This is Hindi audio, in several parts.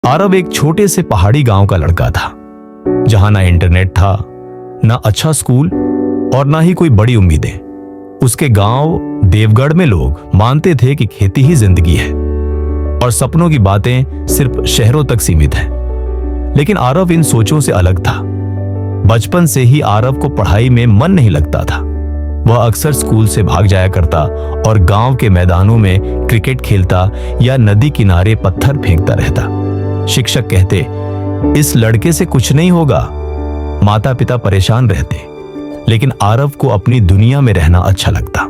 आरव एक छोटे से पहाड़ी गांव का लड़का था, जहां ना इंटरनेट था, ना अच्छा स्कूल और ना ही कोई बड़ी उम्मीदें। उसके गांव देवगढ़ में लोग मानते थे कि खेती ही जिंदगी है और सपनों की बातें सिर्फ शहरों तक सीमित हैं। लेकिन आरव इन सोचों से अलग था। बचपन से ही आरव को पढ़ाई में मन नहीं लगता था। वह अक्सर स्कूल से भाग जाया करता और गांव के मैदानों में क्रिकेट खेलता या नदी किनारे पत्थर फेंकता रहता। शिक्षक कहते, इस लड़के से कुछ नहीं होगा। माता पिता परेशान रहते, लेकिन आरव को अपनी दुनिया में रहना अच्छा लगता।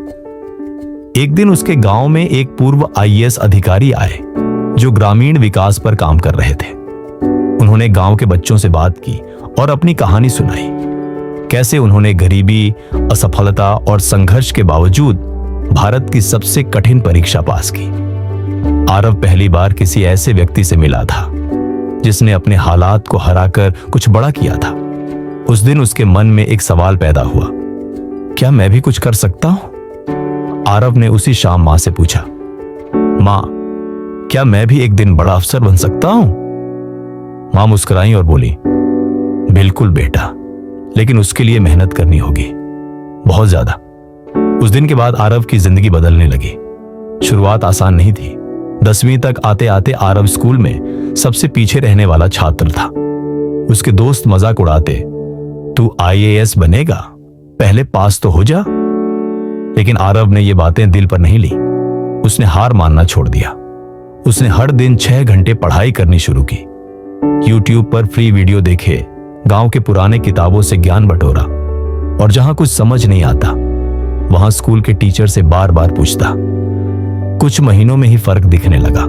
एक दिन उसके गांव में एक पूर्व आईएएस अधिकारी आए जो ग्रामीण विकास पर काम कर रहे थे। उन्होंने गांव के बच्चों से बात की और अपनी कहानी सुनाई, कैसे उन्होंने गरीबी, असफलता और संघर्ष के बावजूद भारत की सबसे कठिन परीक्षा पास की। आरव पहली बार किसी ऐसे व्यक्ति से मिला था जिसने अपने हालात को हराकर कुछ बड़ा किया था। उस दिन उसके मन में एक सवाल पैदा हुआ, क्या मैं भी कुछ कर सकता हूं? आरव ने उसी शाम मां से पूछा, मां, क्या मैं भी एक दिन बड़ा अफसर बन सकता हूं? मां मुस्कुराई और बोली, बिल्कुल बेटा, लेकिन उसके लिए मेहनत करनी होगी, बहुत ज्यादा। उस दिन के बाद आरव की जिंदगी बदलने लगी। शुरुआत आसान नहीं थी। 10वीं तक आते आते आरव स्कूल में सबसे पीछे रहने वाला छात्र था। उसके दोस्त मजाक उड़ाते, तू आईएएस बनेगा, पहले पास तो हो जा। लेकिन आरव ने ये बातें दिल पर नहीं ली। उसने हार मानना छोड़ दिया। उसने हर दिन 6 घंटे पढ़ाई करनी शुरू की। यूट्यूब पर फ्री वीडियो देखे, गांव के पुराने किताबों से ज्ञान बटोरा और जहां कुछ समझ नहीं आता वहां स्कूल के टीचर से बार बार पूछता। कुछ महीनों में ही फर्क दिखने लगा।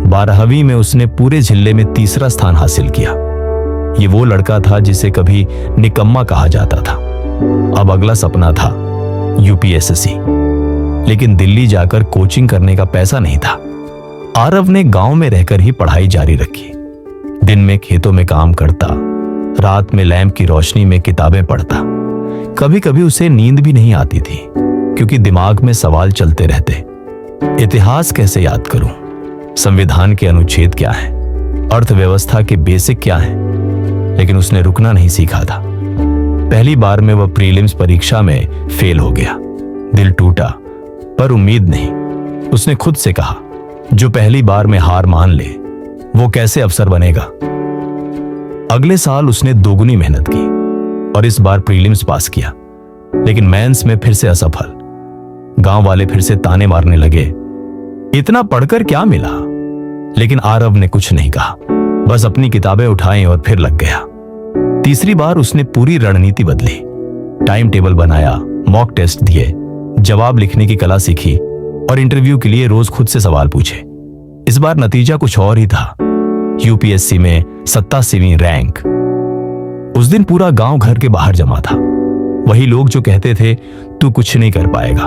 12वीं में उसने पूरे जिले में 3रा स्थान हासिल किया। ये वो लड़का था जिसे कभी निकम्मा कहा जाता था। अब अगला सपना था यूपीएससी, लेकिन दिल्ली जाकर कोचिंग करने का पैसा नहीं था। आरव ने गांव में रहकर ही पढ़ाई जारी रखी। दिन में खेतों में काम करता, रात में लैंप की रोशनी में किताबें पढ़ता। कभी कभी उसे नींद भी नहीं आती थी, क्योंकि दिमाग में सवाल चलते रहते। इतिहास कैसे याद करूं? संविधान के अनुच्छेद क्या है? अर्थव्यवस्था के बेसिक क्या है? लेकिन उसने रुकना नहीं सीखा था। पहली बार में वह प्रीलिम्स परीक्षा में फेल हो गया। दिल टूटा, पर उम्मीद नहीं। उसने खुद से कहा, जो पहली बार में हार मान ले, वो कैसे अफसर बनेगा? अगले साल उसने दोगुनी मेहनत की और इस बार प्रीलिम्स पास किया, लेकिन मेंस में फिर से असफल। गांव वाले फिर से ताने मारने लगे, इतना पढ़कर क्या मिला? लेकिन आरव ने कुछ नहीं कहा, बस अपनी किताबें उठाई और फिर लग गया। तीसरी बार उसने पूरी रणनीति बदली। टाइम टेबल बनाया, मॉक टेस्ट दिए, जवाब लिखने की कला सीखी और इंटरव्यू के लिए रोज खुद से सवाल पूछे। इस बार नतीजा कुछ और ही था। यूपीएससी में 87वीं रैंक। उस दिन पूरा गांव घर के बाहर जमा था। वही लोग जो कहते थे तू कुछ नहीं कर पाएगा,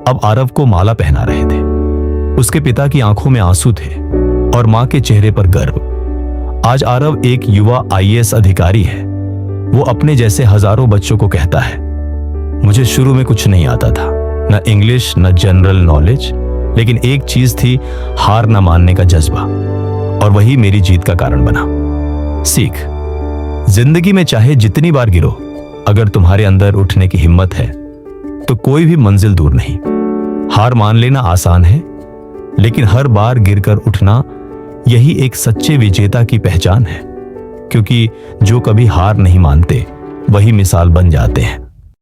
अब आरव को माला पहना रहे थे। उसके पिता की आंखों में आंसू थे और मां के चेहरे पर गर्व। आज आरव एक युवा आईएएस अधिकारी है। वो अपने जैसे हजारों बच्चों को कहता है, मुझे शुरू में कुछ नहीं आता था, न इंग्लिश न जनरल नॉलेज, लेकिन एक चीज थी, हार न मानने का जज्बा, और वही मेरी जीत का कारण बना। सीख, जिंदगी में चाहे जितनी बार गिरो, अगर तुम्हारे अंदर उठने की हिम्मत है तो कोई भी मंजिल दूर नहीं। हार मान लेना आसान है, लेकिन हर बार गिरकर उठना, यही एक सच्चे विजेता की पहचान है। क्योंकि जो कभी हार नहीं मानते, वही मिसाल बन जाते हैं।